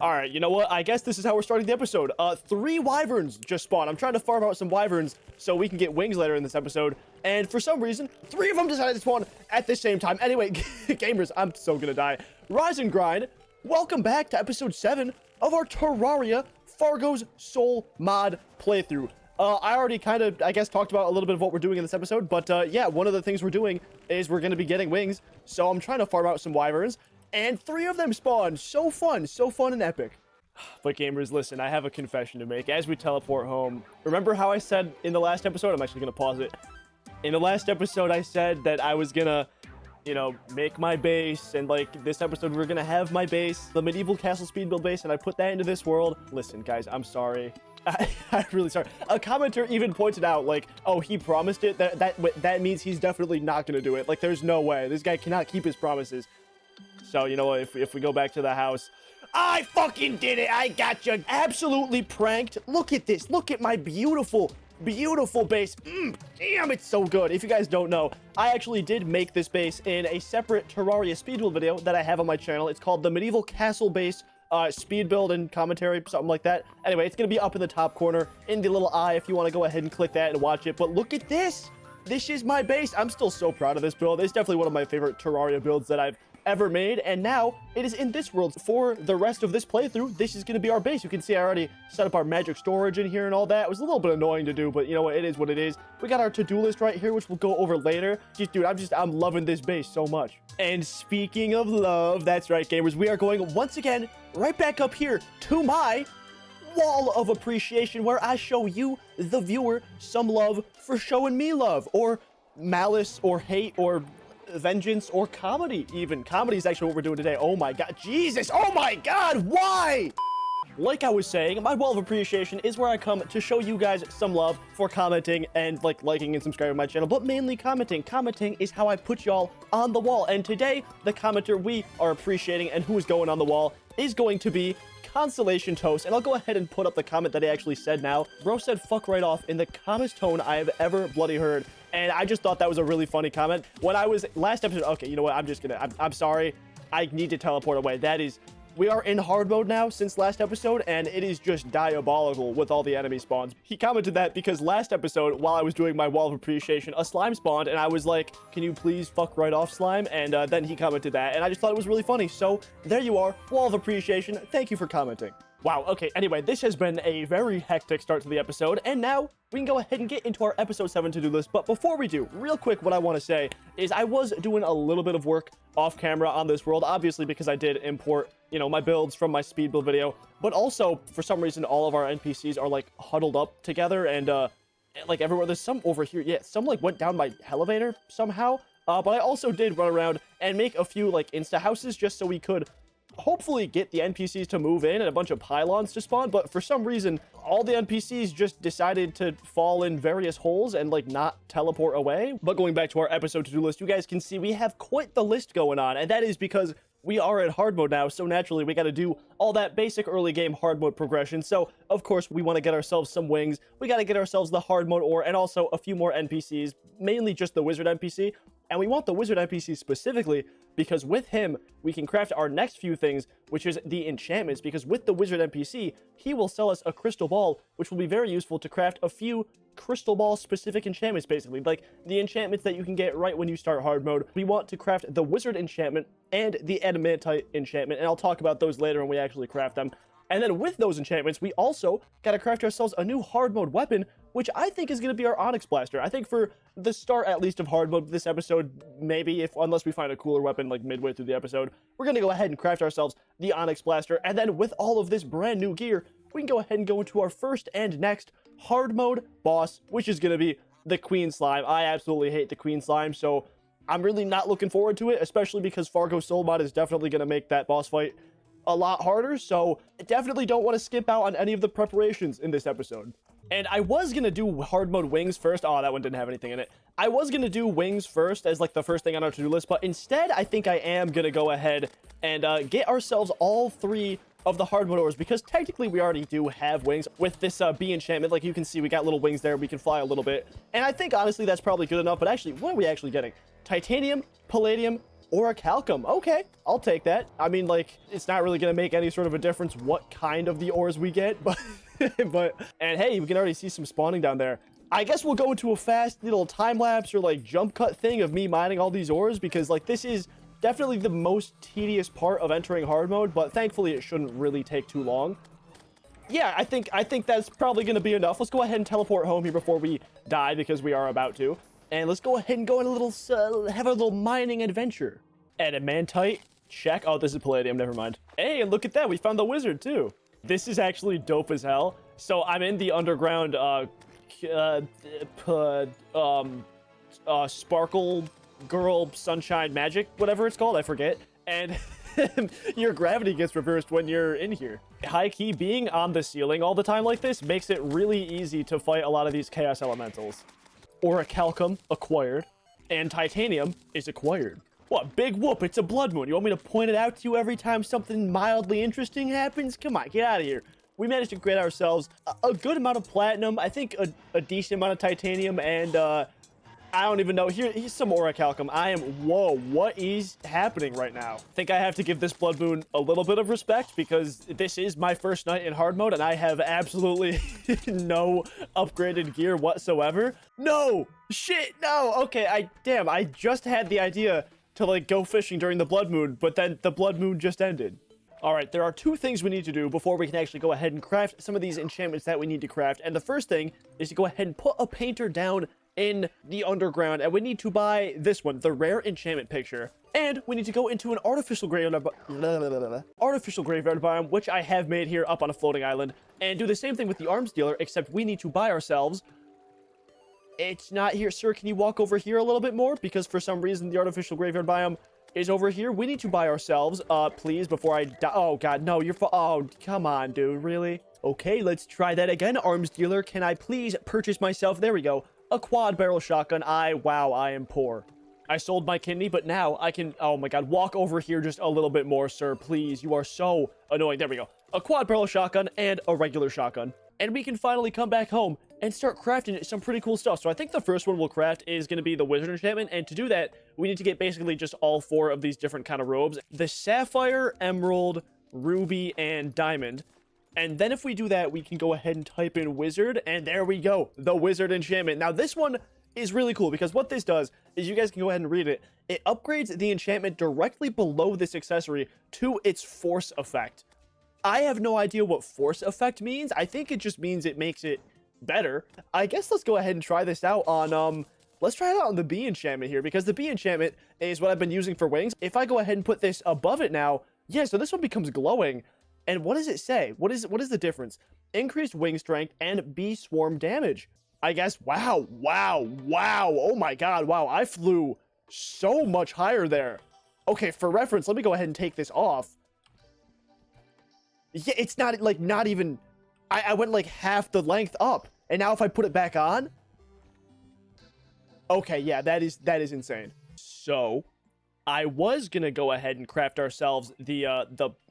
All right, you know what? I guess this is how we're starting the episode. 3 wyverns just spawned. I'm trying to farm out some wyverns so we can get wings later in this episode. And for some reason, 3 of them decided to spawn at the same time. Anyway, gamers, I'm so gonna die. Rise and grind. Welcome back to episode 7 of our Terraria Fargo's Soul mod playthrough. I already kind of, I guess, talked about a little bit of what we're doing in this episode. But yeah, one of the things we're doing is we're going to be getting wings. So I'm trying to farm out some wyverns. And 3 of them spawned. So fun and epic. But gamers, listen, I have a confession to make. As we teleport home, remember how I said in the last episode, I'm actually going to pause it. In the last episode, I said that I was going to, you know, make my base. And like this episode, we're going to have my base, the medieval castle speed build base. And I put that into this world. Listen, guys, I'm sorry. I'm really sorry. A commenter even pointed out, like, oh, he promised it. That means he's definitely not going to do it. Like, there's no way. This guy cannot keep his promises. So, you know what, if we go back to the house, I fucking did it. I got you. Absolutely pranked. Look at this. Look at my beautiful base. Damn, it's so good. If you guys don't know, I actually did make this base in a separate Terraria speed build video that I have on my channel. It's called the Medieval Castle Base speed build and commentary, something like that. Anyway, it's going to be up in the top corner in the little eye if you want to go ahead and click that and watch it. But look at this. This is my base. I'm still so proud of this build. It's definitely one of my favorite Terraria builds that I've ever made, and now it is in this world. For the rest of this playthrough, this is going to be our base. You can see I already set up our magic storage in here and all that. It was a little bit annoying to do, but you know what, it is what it is. We got our to-do list right here, which we'll go over later. Just, dude, I'm loving this base so much. And speaking of love, that's right, gamers, we are going once again right back up here to my wall of appreciation, where I show you, the viewer, some love for showing me love, or malice, or hate, or vengeance, or comedy even. Comedy is actually what we're doing today. Oh my god, Jesus, oh my god, why? Like I was saying, my wall of appreciation is where I come to show you guys some love for commenting and like liking and subscribing to my channel, but mainly commenting. Commenting is how I put y'all on the wall, and today the commenter we are appreciating and who is going on the wall is going to be Constellation Toast. And I'll go ahead and put up the comment that he actually said now. Bro said fuck right off in the calmest tone I have ever bloody heard. And I just thought that was a really funny comment. When I was last episode, okay, you know what? I'm sorry. I need to teleport away. We are in hard mode now since last episode, and it is just diabolical with all the enemy spawns. He commented that because last episode, while I was doing my wall of appreciation, a slime spawned, and I was like, can you please fuck right off, slime? And then he commented that, and I just thought it was really funny. So there you are, wall of appreciation. Thank you for commenting. Wow, okay, anyway, this has been a very hectic start to the episode, and now we can go ahead and get into our episode 7 to-do list. But before we do, real quick, what I want to say is I was doing a little bit of work off camera on this world, obviously because I did import, you know, my builds from my speed build video, but also, for some reason, all of our NPCs are, like, huddled up together, and, like, everywhere. There's some over here. Yeah, some, like, went down my elevator somehow, but I also did run around and make a few, like, insta-houses just so we could hopefully get the NPCs to move in and a bunch of pylons to spawn. But for some reason, all the NPCs just decided to fall in various holes and like not teleport away. But going back to our episode to-do list, you guys can see we have quite the list going on, and that is because we are in hard mode now, so naturally we got to do all that basic early game hard mode progression. So of course we want to get ourselves some wings, we got to get ourselves the hard mode ore, and also a few more NPCs, mainly just the wizard NPC. And we want the wizard NPC specifically because with him, we can craft our next few things, which is the enchantments. Because with the wizard NPC, he will sell us a crystal ball, which will be very useful to craft a few crystal ball specific enchantments, basically. Like the enchantments that you can get right when you start hard mode. We want to craft the wizard enchantment and the adamantite enchantment, and I'll talk about those later when we actually craft them. And then with those enchantments, we also got to craft ourselves a new hard mode weapon, which I think is going to be our Onyx Blaster. I think for the start, at least, of hard mode this episode, maybe, unless we find a cooler weapon like midway through the episode, we're going to go ahead and craft ourselves the Onyx Blaster. And then with all of this brand new gear, we can go ahead and go into our first and next hard mode boss, which is going to be the Queen Slime. I absolutely hate the Queen Slime, so I'm really not looking forward to it, especially because Fargo Soul mod is definitely going to make that boss fight a lot harder, so I definitely don't want to skip out on any of the preparations in this episode. And I was going to do hard mode wings first. Oh, that one didn't have anything in it. I was going to do wings first as like the first thing on our to-do list, but instead I think I am going to go ahead and get ourselves all 3 of the hard mode ores, because technically we already do have wings with this bee enchantment. Like you can see, we got little wings there. We can fly a little bit, and I think honestly that's probably good enough. But actually, what are we actually getting? Titanium, palladium, Orichalcum. Okay, I'll take that. I mean, like, it's not really gonna make any sort of a difference what kind of the ores we get, but and hey, we can already see some spawning down there. I guess we'll go into a fast little time lapse or like jump cut thing of me mining all these ores, because like this is definitely the most tedious part of entering hard mode, but thankfully it shouldn't really take too long. Yeah, I think that's probably gonna be enough. Let's go ahead and teleport home here before we die, because we are about to. And let's go ahead and go on a little, have a little mining adventure. Adamantite, check. Oh, this is palladium, never mind. Hey, and look at that, we found the wizard too. This is actually dope as hell. So I'm in the underground, sparkle girl sunshine magic, whatever it's called, I forget. And your gravity gets reversed when you're in here. High key, being on the ceiling all the time like this makes it really easy to fight a lot of these chaos elementals. Orichalcum acquired, and titanium is acquired. What, big whoop, it's a blood moon. You want me to point it out to you every time something mildly interesting happens? Come on, get out of here. We managed to get ourselves a good amount of platinum, I think a decent amount of titanium, and I don't even know. Here's some orichalcum. Whoa, what is happening right now? I think I have to give this blood moon a little bit of respect, because this is my first night in hard mode and I have absolutely no upgraded gear whatsoever. No, shit, no. Okay, I just had the idea to like go fishing during the blood moon, but then the blood moon just ended. All right, there are two things we need to do before we can actually go ahead and craft some of these enchantments that we need to craft. And the first thing is to go ahead and put a painter down in the underground, and we need to buy this one, the rare enchantment picture. And we need to go into an artificial graveyard biome, which I have made here up on a floating island, and do the same thing with the arms dealer, except we need to buy ourselves. It's not here, sir. Can you walk over here a little bit more? Because for some reason the artificial graveyard biome is over here. We need to buy ourselves, please, before I die. Oh god, no, oh, come on, dude, really? Okay, let's try that again. Arms dealer, can I please purchase myself, there we go, a quad barrel shotgun? Wow, I am poor. I sold my kidney, but now I can, oh my god, walk over here just a little bit more, sir, please. You are so annoying. There we go. A quad barrel shotgun and a regular shotgun. And we can finally come back home and start crafting some pretty cool stuff. So I think the first one we'll craft is going to be the wizard enchantment. And to do that, we need to get basically just all four of these different kind of robes. The sapphire, emerald, ruby, and diamond. And then if we do that, we can go ahead and type in wizard. And there we go. The wizard enchantment. Now this one is really cool, because what this does is, you guys can go ahead and read it. It upgrades the enchantment directly below this accessory to its force effect. I have no idea what force effect means. I think it just means it makes it better. I guess let's go ahead and try this out on, let's try it out on the bee enchantment here, because the bee enchantment is what I've been using for wings. If I go ahead and put this above it now, yeah, so this one becomes glowing. And what does it say? What is the difference? Increased wing strength and bee swarm damage. I guess, wow. Oh my god, wow, I flew so much higher there. Okay, for reference, let me go ahead and take this off. Yeah, it's not, like, not even, I went, like, half the length up. And now if I put it back on, okay, yeah, that is insane. So, I was gonna go ahead and craft ourselves the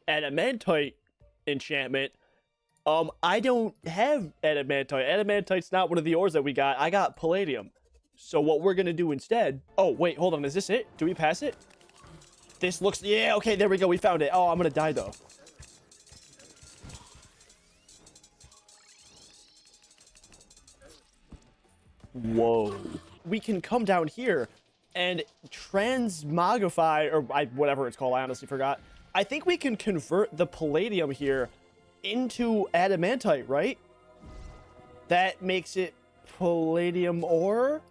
adamantite enchantment. I don't have adamantite. Adamantite's not one of the ores that we got. I got palladium. So what we're gonna do instead, oh, wait, hold on, is this it? Do we pass it? This looks, yeah, okay, there we go, we found it. Oh, I'm gonna die, though. Whoa. We can come down here and transmogrify, or whatever it's called, I honestly forgot. I think we can convert the palladium here into adamantite, right? That makes it palladium ore?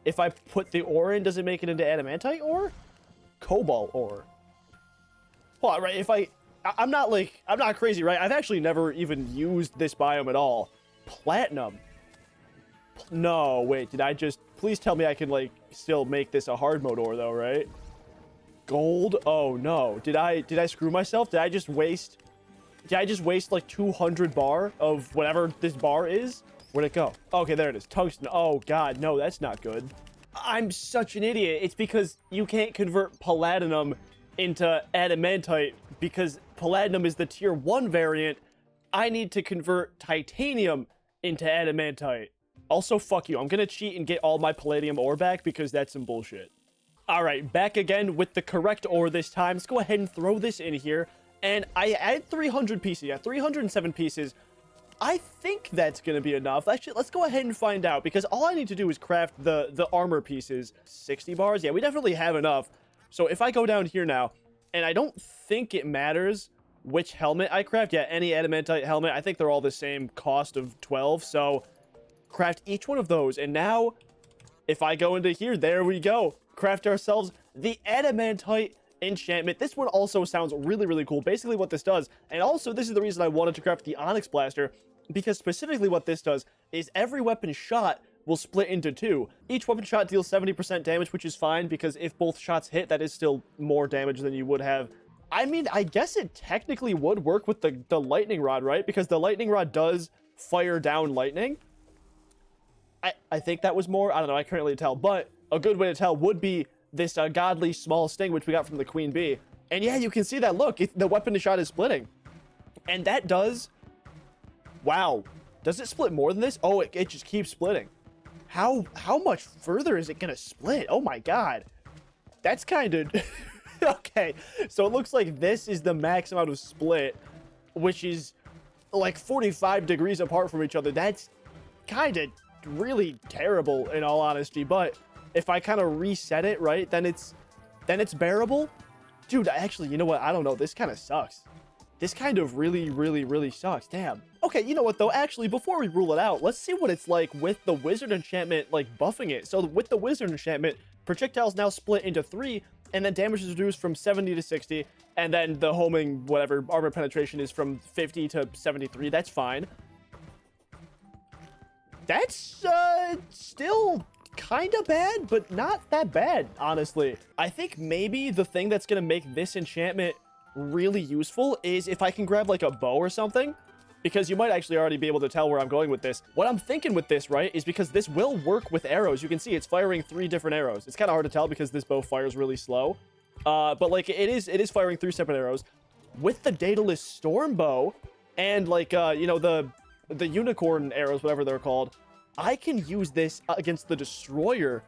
If I put the ore in, does it make it into adamantite ore? Cobalt ore. Well, right, if I'm not crazy, right? I've actually never even used this biome at all. Platinum. No, wait, did I just... Please tell me I can, like, still make this a hard mode ore, though, right? Gold? Oh, no. Did I screw myself? Did I just waste, like, 200 bar of whatever this bar is? Where'd it go? Okay, there it is. Tungsten. Oh, God, no, that's not good. I'm such an idiot. It's because you can't convert palladium into adamantite, because palladium is the tier 1 variant. I need to convert titanium into adamantite. Also, fuck you. I'm gonna cheat and get all my palladium ore back, because that's some bullshit. All right, back again with the correct ore this time. Let's go ahead and throw this in here. And I add 300 pieces. Yeah, 307 pieces. I think that's going to be enough. Actually, let's go ahead and find out, because all I need to do is craft the armor pieces. 60 bars? Yeah, we definitely have enough. So if I go down here now, and I don't think it matters which helmet I craft. Yeah, any adamantite helmet. I think they're all the same cost of 12. So craft each one of those. And now, if I go into here, there we go. Craft ourselves the adamantite enchantment. This one also sounds really, really cool. Basically what this does, and also this is the reason I wanted to craft the Onyx Blaster, because specifically what this does is every weapon shot will split into two. Each weapon shot deals 70% damage, which is fine, because if both shots hit, that is still more damage than you would have. I mean, I guess it technically would work with the lightning rod, right? Because the lightning rod does fire down lightning. I think that was more. I don't know. I can't really tell. But a good way to tell would be this godly small sting, which we got from the queen bee. And yeah, you can see that. Look, the weapon shot is splitting. And that does... Wow. Does it split more than this? Oh, it just keeps splitting. How much further is it going to split? Oh my god. That's kind of... Okay, so it looks like this is the max amount of split, which is like 45 degrees apart from each other. That's kind of really terrible in all honesty, but if I kind of reset it, right, then it's bearable. Dude, actually, you know what? I don't know. This kind of sucks. This kind of really sucks. Damn. Okay, you know what, though? Actually, before we rule it out, let's see what it's like with the wizard enchantment, like, buffing it. So with the wizard enchantment, projectiles now split into 3, and then damage is reduced from 70 to 60, and then the homing, whatever, armor penetration is from 50 to 73. That's fine. That's, still kind of bad, but not that bad, honestly. I think maybe the thing that's gonna make this enchantment really useful is if I can grab, like, a bow or something, because you might actually already be able to tell where I'm going with this. What I'm thinking with this, right, is because this will work with arrows. You can see it's firing 3 different arrows. It's kind of hard to tell because this bow fires really slow. But, like, it is firing 3 separate arrows. With the Daedalus Storm Bow and, like, you know, the unicorn arrows, whatever they're called, I can use this against the Destroyer,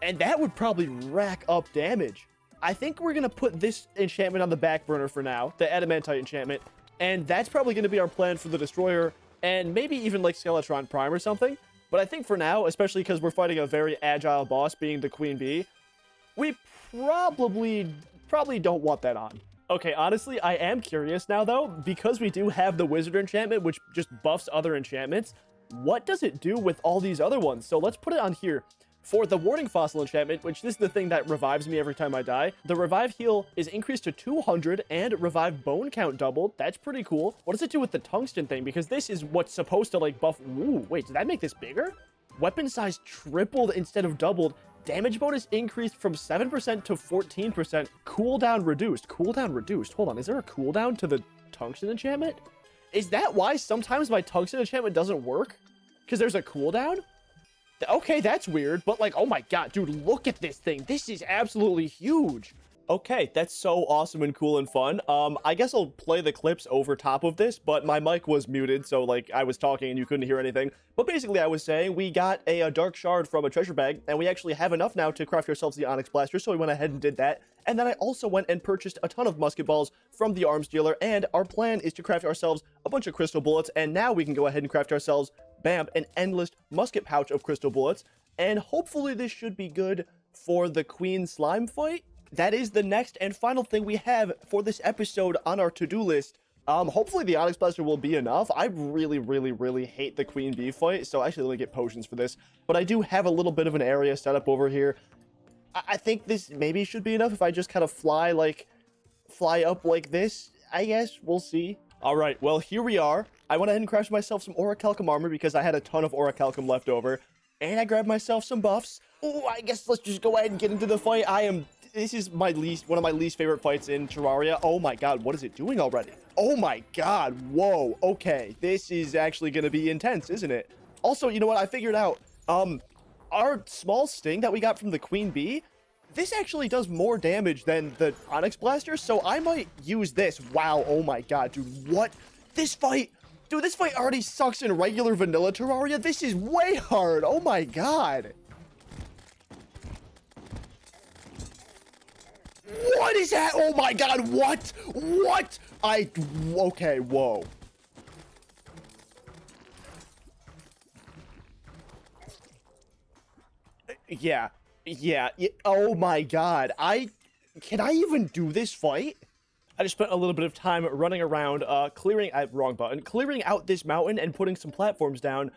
and that would probably rack up damage. I think we're going to put this enchantment on the back burner for now, the Adamantite enchantment, and that's probably going to be our plan for the Destroyer, and maybe even like Skeletron Prime or something. But I think for now, especially because we're fighting a very agile boss being the Queen Bee, we probably don't want that on. Okay, honestly, I am curious now, though, because we do have the Wizard enchantment, which just buffs other enchantments. What does it do with all these other ones? So let's put it on here. For the Warding Fossil enchantment, which this is the thing that revives me every time I die, the revive heal is increased to 200 and revive bone count doubled. That's pretty cool. What does it do with the tungsten thing? Because this is what's supposed to, like, buff... Ooh, wait, did that make this bigger? Weapon size tripled instead of doubled. Damage bonus increased from 7% to 14%. Cooldown reduced. Cooldown reduced. Hold on, is there a cooldown to the tungsten enchantment? Is that why sometimes my tungsten enchantment doesn't work? Because there's a cooldown? Okay, that's weird, but like, oh my god, dude, look at this thing. This is absolutely huge. Okay, that's so awesome and cool and fun. I guess I'll play the clips over top of this, but my mic was muted, so like I was talking and you couldn't hear anything. But basically, I was saying we got a dark shard from a treasure bag, and we actually have enough now to craft ourselves the Onyx Blaster, so we went ahead and did that. And then I also went and purchased a ton of musket balls from the arms dealer, and our plan is to craft ourselves a bunch of crystal bullets, and now we can go ahead and craft ourselves, bam, an endless musket pouch of crystal bullets, and hopefully this should be good for the Queen Slime fight. That is the next and final thing we have for this episode on our to-do list. Hopefully the Onyx Blaster will be enough. I really hate the Queen Bee fight, so I should really get potions for this. But I do have a little bit of an area set up over here. I think this maybe should be enough if I just kind of fly up like this. I guess we'll see. All right, well, here we are. I went ahead and crafted myself some orichalcum armor because I had a ton of orichalcum left over. And I grabbed myself some buffs. Oh, I guess let's just go ahead and get into the fight. This is one of my least favorite fights in Terraria. Oh my god, what is it doing already? Oh my god, whoa, okay. This is actually gonna be intense, isn't it? Also, you know what, I figured out, our small sting that we got from the Queen Bee, this actually does more damage than the Onyx Blaster, so I might use this. Wow, oh my god, dude, what? This fight already sucks in regular vanilla Terraria. This is way hard, oh my god. What is that? Oh my god, what? What? Okay, whoa. Yeah. Oh my god. Can I even do this fight? I just spent a little bit of time running around, clearing out this mountain and putting some platforms down.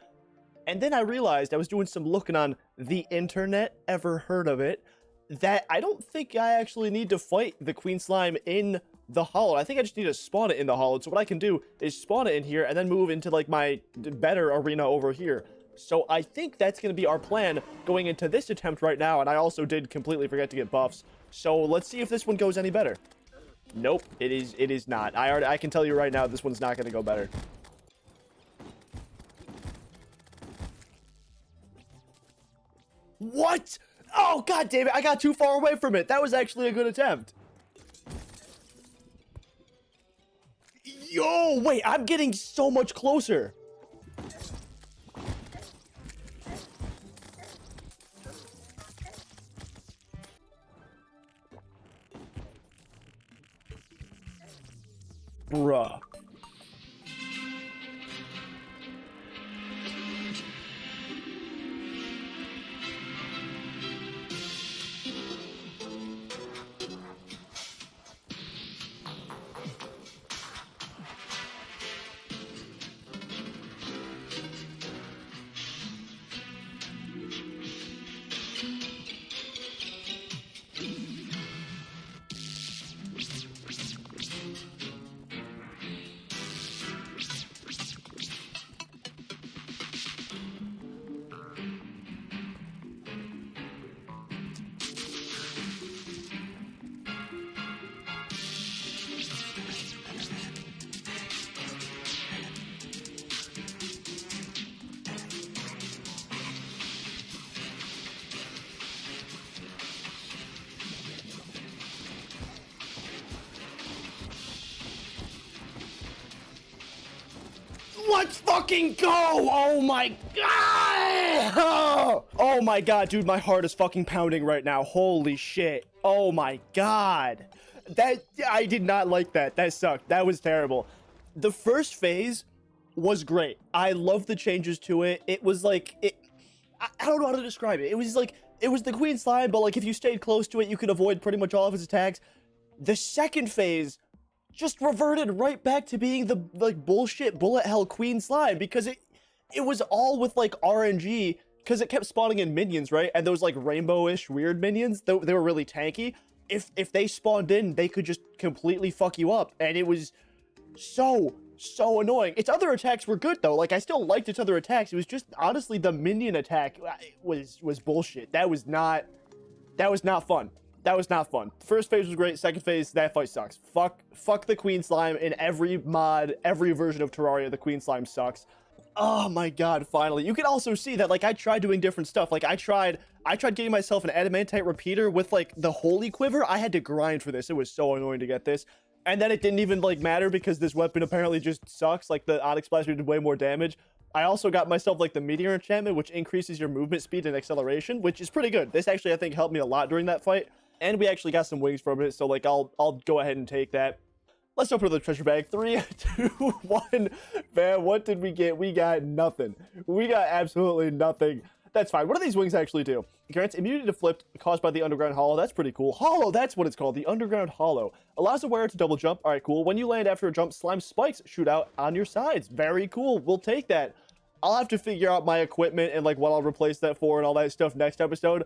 And then I realized I was doing some looking on the internet, ever heard of it, that I don't think I actually need to fight the queen slime in the hollow. I think I just need to spawn it in the hollow. So what I can do is spawn it in here and then move into like my better arena over here. So I think that's going to be our plan going into this attempt right now. And I also did completely forget to get buffs. So let's see if this one goes any better. Nope, it is not. I can tell you right now, this one's not going to go better. What? Oh, god damn it. I got too far away from it. That was actually a good attempt. Yo, wait, I'm getting so much closer. Bruh. Let's fucking go! Oh my god! Oh my god, dude, my heart is fucking pounding right now. Holy shit. Oh my god. I did not like that. That sucked. That was terrible. The first phase was great. I love the changes to it. It was like, I don't know how to describe it. It was like, it was the queen slime, but like if you stayed close to it, you could avoid pretty much all of his attacks. The second phase just reverted right back to being the like bullshit bullet hell queen slime, because it was all with like RNG, because it kept spawning in minions, right? And those like rainbow-ish weird minions, they were really tanky. If they spawned in, they could just completely fuck you up, and it was so annoying. Its other attacks were good though. Like I still liked its other attacks. It was just honestly the minion attack was bullshit. That was not fun. That was not fun. First phase was great. Second phase, that fight sucks. Fuck the queen slime. In every mod, every version of Terraria, the queen slime sucks. Oh my god, finally. You can also see that like I tried doing different stuff. Like I tried getting myself an adamantite repeater with like the holy quiver. I had to grind for this. It was so annoying to get this. And then it didn't even like matter because this weapon apparently just sucks. Like the Onyx Blaster did way more damage. I also got myself like the Meteor enchantment, which increases your movement speed and acceleration, which is pretty good. This actually I think helped me a lot during that fight. And we actually got some wings from it, so like I'll go ahead and take that. Let's open the treasure bag. 3, 2, 1. Man, what did we get? We got nothing. We got absolutely nothing. That's fine. What do these wings actually do? It grants immunity to flip caused by the underground hollow. That's pretty cool. Hollow, that's what it's called. The underground hollow. Allows the wearer to double jump. All right, cool. When you land after a jump, slime spikes shoot out on your sides. Very cool. We'll take that. I'll have to figure out my equipment and like what I'll replace that for and all that stuff next episode.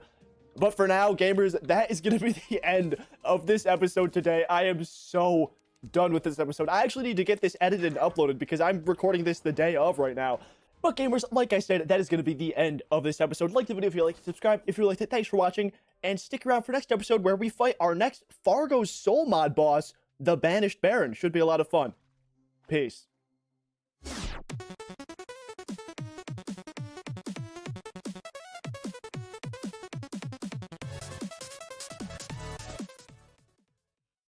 But for now, gamers, that is going to be the end of this episode today. I am so done with this episode. I actually need to get this edited and uploaded because I'm recording this the day of right now. But gamers, like I said, that is going to be the end of this episode. Like the video if you liked it, subscribe if you liked it. Thanks for watching, and stick around for next episode where we fight our next Fargo soul mod boss, the Banished Baron. Should be a lot of fun. Peace.